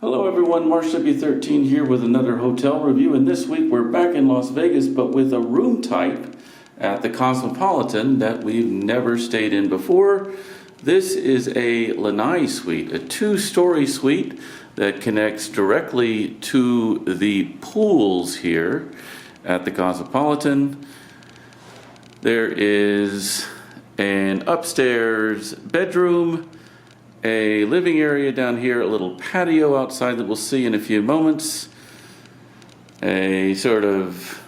Hello everyone, March W13 here with another hotel review, and this week we're back in Las Vegas but with a room type at the Cosmopolitan that we've never stayed in before. This is a Lanai Suite, a two-story suite that connects directly to the pools here at the Cosmopolitan. There is an upstairs bedroom, a living area down here, a little patio outside that we'll see in a few moments, a sort of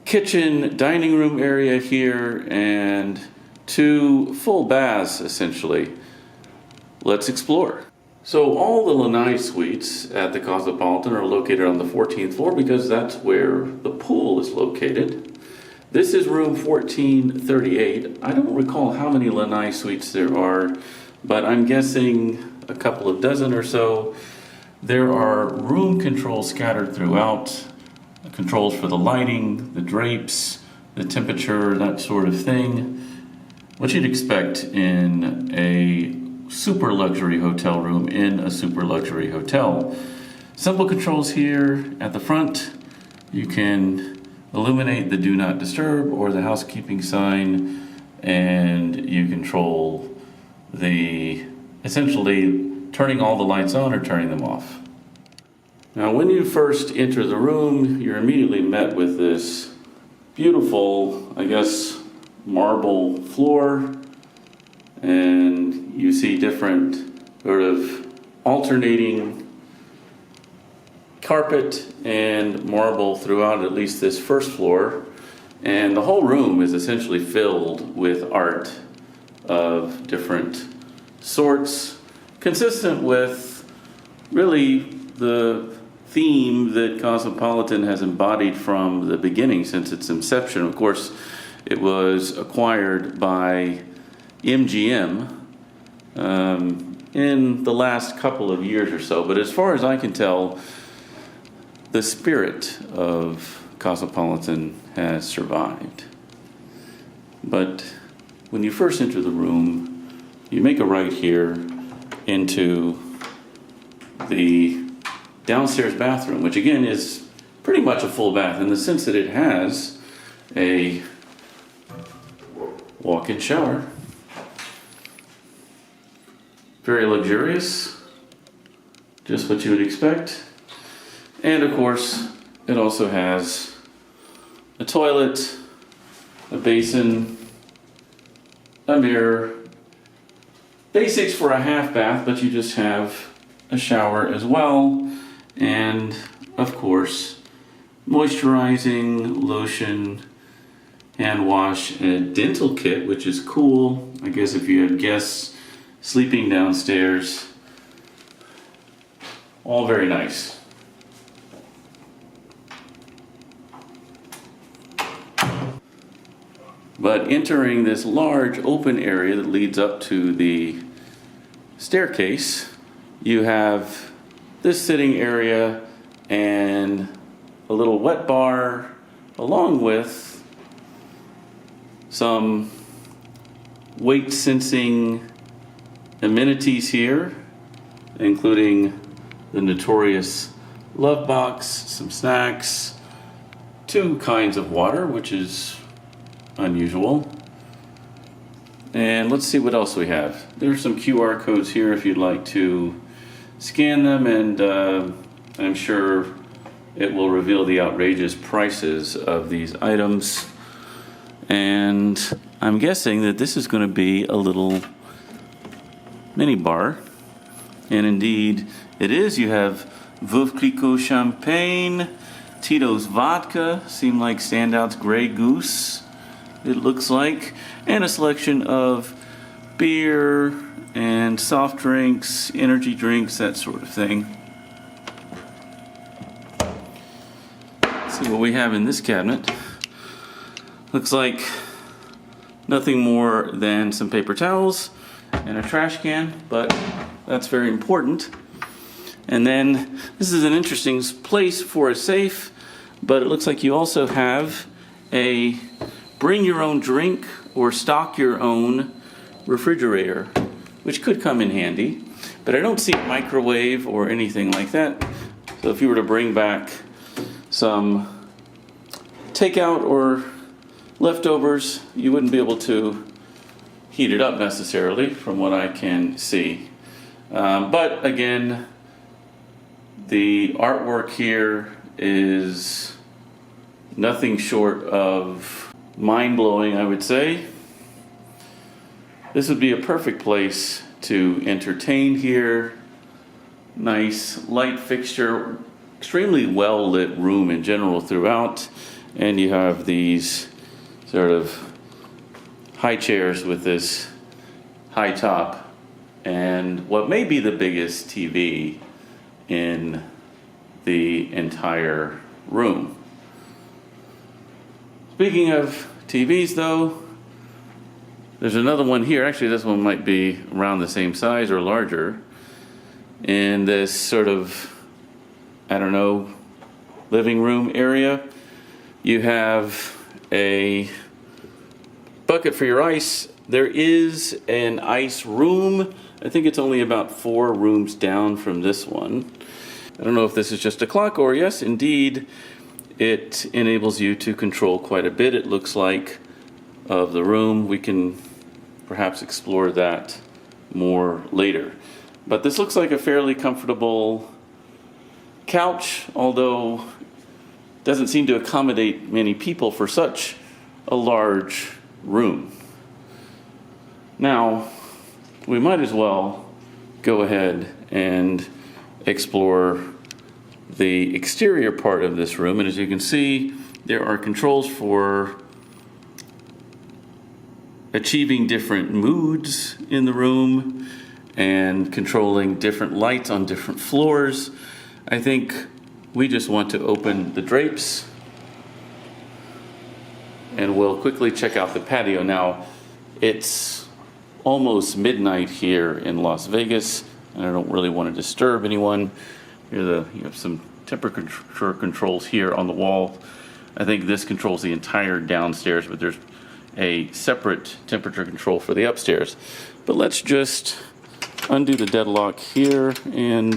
kitchen dining room area here, and two full baths essentially. Let's explore. So all the Lanai suites at the Cosmopolitan are located on the 14th floor because that's where the pool is located. This is room 1438. I don't recall how many Lanai suites there are, but I'm guessing a couple of dozen or so. There are room controls scattered throughout, controls for the lighting, the drapes, the temperature, that sort of thing. What you'd expect in a super luxury hotel room in a super luxury hotel. Simple controls here at the front. You can illuminate the do not disturb or the housekeeping sign, and you control essentially turning all the lights on or turning them off. Now when you first enter the room, you're immediately met with this beautiful, I guess, marble floor, and you see different sort of alternating carpet and marble throughout at least this first floor, and the whole room is essentially filled with art of different sorts, consistent with really the theme that Cosmopolitan has embodied from the beginning since its inception. Of course, it was acquired by MGM in the last couple of years or so, but as far as I can tell, the spirit of Cosmopolitan has survived. But when you first enter the room, you make a right here into the downstairs bathroom, which again is pretty much a full bath in the sense that it has a walk-in shower. Very luxurious, just what you would expect. And of course, it also has a toilet, a basin, a mirror. Basics for a half bath, but you just have a shower as well. And of course, moisturizing, lotion, hand wash, and a dental kit, which is cool. I guess if you have guests sleeping downstairs. All very nice. But entering this large open area that leads up to the staircase, you have this sitting area and a little wet bar, along with some weight sensing amenities here, including the notorious love box, some snacks, two kinds of water, which is unusual. And let's see what else we have. There's some QR codes here if you'd like to scan them, and I'm sure it will reveal the outrageous prices of these items. And I'm guessing that this is going to be a little mini bar, and indeed it is. You have Veuve Clicquot champagne, Tito's vodka, seem like standouts, Grey Goose it looks like, and a selection of beer and soft drinks, energy drinks, that sort of thing. Let's see what we have in this cabinet. Looks like nothing more than some paper towels and a trash can, but that's very important. And then this is an interesting place for a safe, but it looks like you also have a bring your own drink or stock your own refrigerator, which could come in handy. but I don't see a microwave or anything like that. So if you were to bring back some takeout or leftovers, you wouldn't be able to heat it up necessarily, from what I can see. But again, the artwork here is nothing short of mind-blowing, I would say. This would be a perfect place to entertain here. Nice light fixture, extremely well lit room in general throughout, and you have these sort of high chairs with this high top and what may be the biggest TV in the entire room. Speaking of TVs though, there's another one here. Actually, this one might be around the same size or larger. In this sort of, I don't know, living room area. You have a bucket for your ice. There is an ice room. I think it's only about 4 rooms down from this one. I don't know if this is just a clock or yes, indeed, it enables you to control quite a bit, it looks like, of the room. We can perhaps explore that more later. But this looks like a fairly comfortable couch, although it doesn't seem to accommodate many people for such a large room. Now, we might as well go ahead and explore the exterior part of this room. And as you can see, there are controls for achieving different moods in the room and controlling different lights on different floors. I think we just want to open the drapes and we'll quickly check out the patio. Now, it's almost midnight here in Las Vegas, and I don't really want to disturb anyone. You have some temperature controls here on the wall. I think this controls the entire downstairs, but there's a separate temperature control for the upstairs. But let's just undo the deadlock here and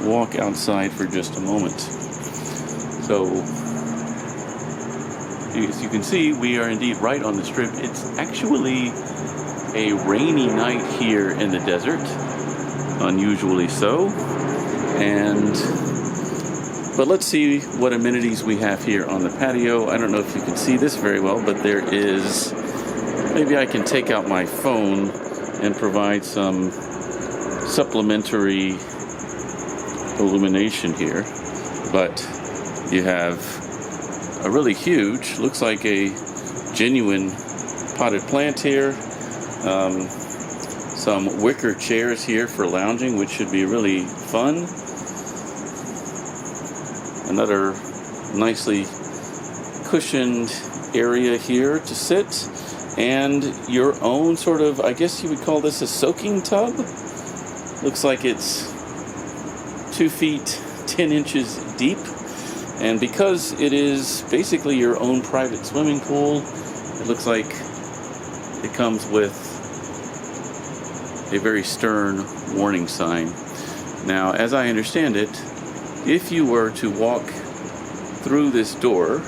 walk outside for just a moment. So, as you can see, we are indeed right on the strip. It's actually a rainy night here in the desert, unusually so. But let's see what amenities we have here on the patio. I don't know if you can see this very well, but there is, maybe I can take out my phone and provide some supplementary illumination here. But you have a really huge, looks like a genuine potted plant here. Some wicker chairs here for lounging, which should be really fun. Another nicely cushioned area here to sit. And your own sort of, I guess you would call this a soaking tub. Looks like it's 2 feet 10 inches deep. And because it is basically your own private swimming pool, it looks like it comes with a very stern warning sign. Now, as I understand it, if you were to walk through this door,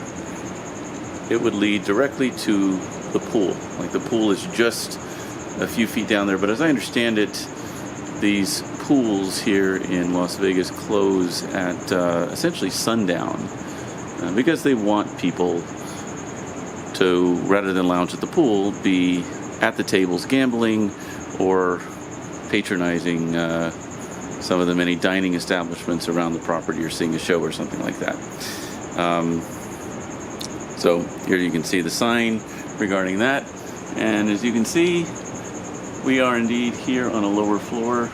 it would lead directly to the pool. Like, the pool is just a few feet down there. But as I understand it, these pools here in Las Vegas close at essentially sundown because they want people to, rather than lounge at the pool, be at the tables gambling or patronizing some of the many dining establishments around the property or seeing a show or something like that. So here you can see the sign regarding that. And as you can see, we are indeed here on a lower floor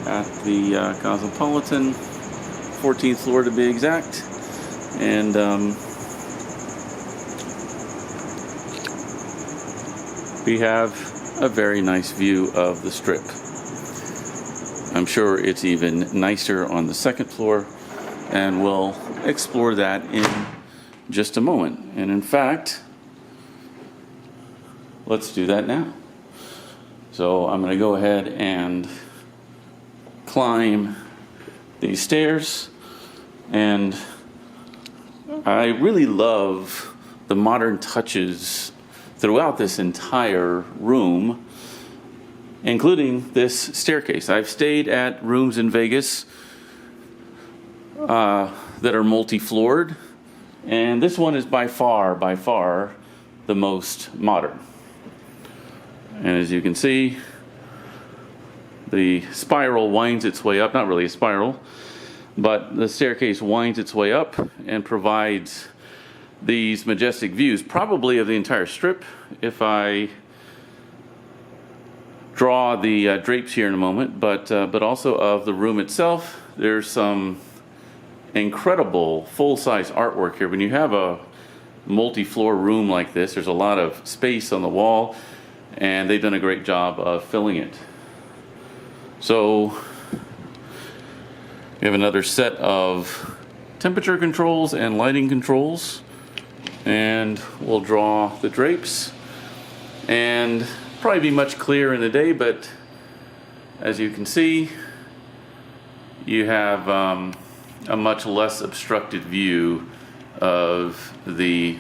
at the Cosmopolitan, 14th floor to be exact. And we have a very nice view of the strip. I'm sure it's even nicer on the 2nd floor, and we'll explore that in just a moment. And in fact, let's do that now. So I'm going to go ahead and climb these stairs, and I really love the modern touches throughout this entire room, including this staircase. I've stayed at rooms in Vegas that are multi-floored, and this one is by far the most modern. And as you can see, the spiral winds its way up, not really a spiral, but the staircase winds its way up and provides these majestic views, probably of the entire strip. If I draw the drapes here in a moment, but also of the room itself. There's some incredible full-size artwork here. When you have a multi-floor room like this, there's a lot of space on the wall, and they've done a great job of filling it. So we have another set of temperature controls and lighting controls, and we'll draw the drapes, and probably be much clearer in the day, but as you can see, you have a much less obstructed view of the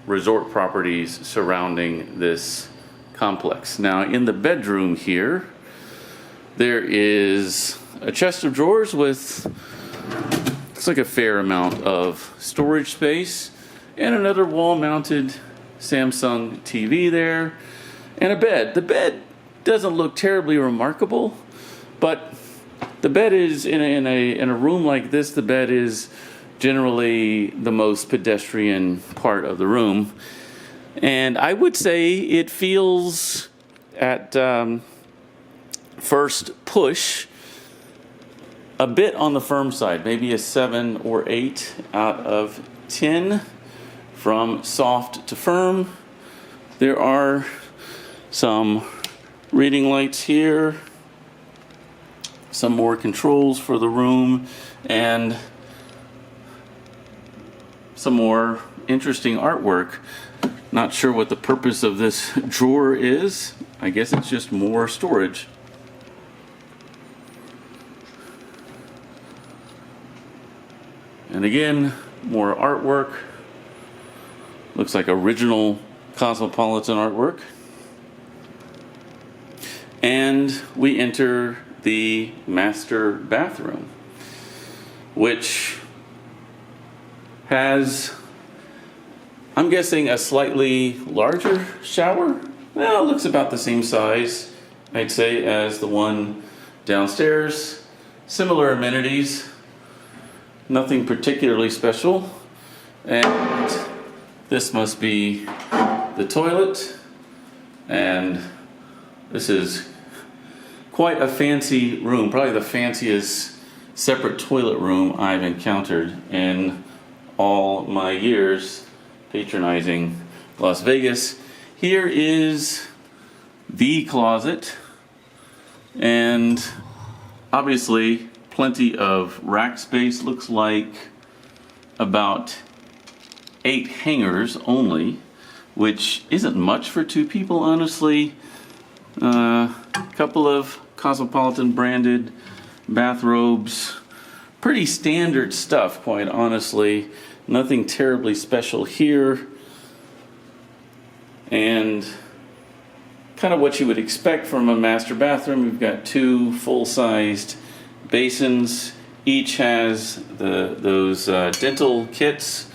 resort properties surrounding this complex. Now, in the bedroom here, there is a chest of drawers with, looks like a fair amount of storage space, and another wall-mounted Samsung TV there, and a bed. The bed doesn't look terribly remarkable, but the bed is in a room like this, the bed is generally the most pedestrian part of the room, and I would say it feels at first push a bit on the firm side, maybe a 7 or 8 out of 10 from soft to firm. There are some reading lights here, some more controls for the room, and some more interesting artwork. Not sure what the purpose of this drawer is. I guess it's just more storage. And again, more artwork. Looks like original Cosmopolitan artwork. And we enter the master bathroom, which has, I'm guessing, a slightly larger shower. Well, it looks about the same size, I'd say, as the one downstairs. Similar amenities, nothing particularly special. And this must be the toilet, and this is quite a fancy room, probably the fanciest separate toilet room I've encountered in all my years patronizing Las Vegas. Here is the closet, and obviously plenty of rack space. Looks like about 8 hangers only, which isn't much for 2 people, honestly. A couple of Cosmopolitan branded bathrobes. Pretty standard stuff, quite honestly. Nothing terribly special here. And kind of what you would expect from a master bathroom. We've got 2 full-sized basins. Each has those dental kits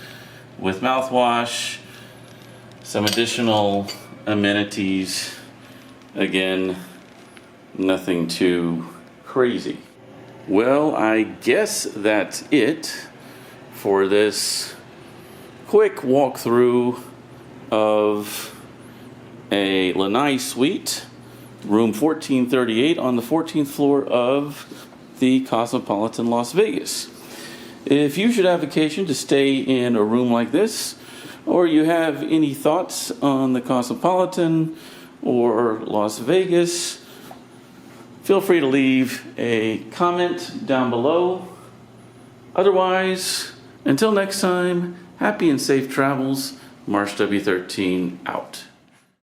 with mouthwash, some additional amenities. Again, nothing too crazy. Well, I guess that's it for this quick walkthrough of a Lanai Suite, room 1438 on the 14th floor of the Cosmopolitan Las Vegas. If you should have occasion to stay in a room like this, or you have any thoughts on the Cosmopolitan or Las Vegas, feel free to leave a comment down below. Otherwise, until next time, happy and safe travels. Marsh W13 out.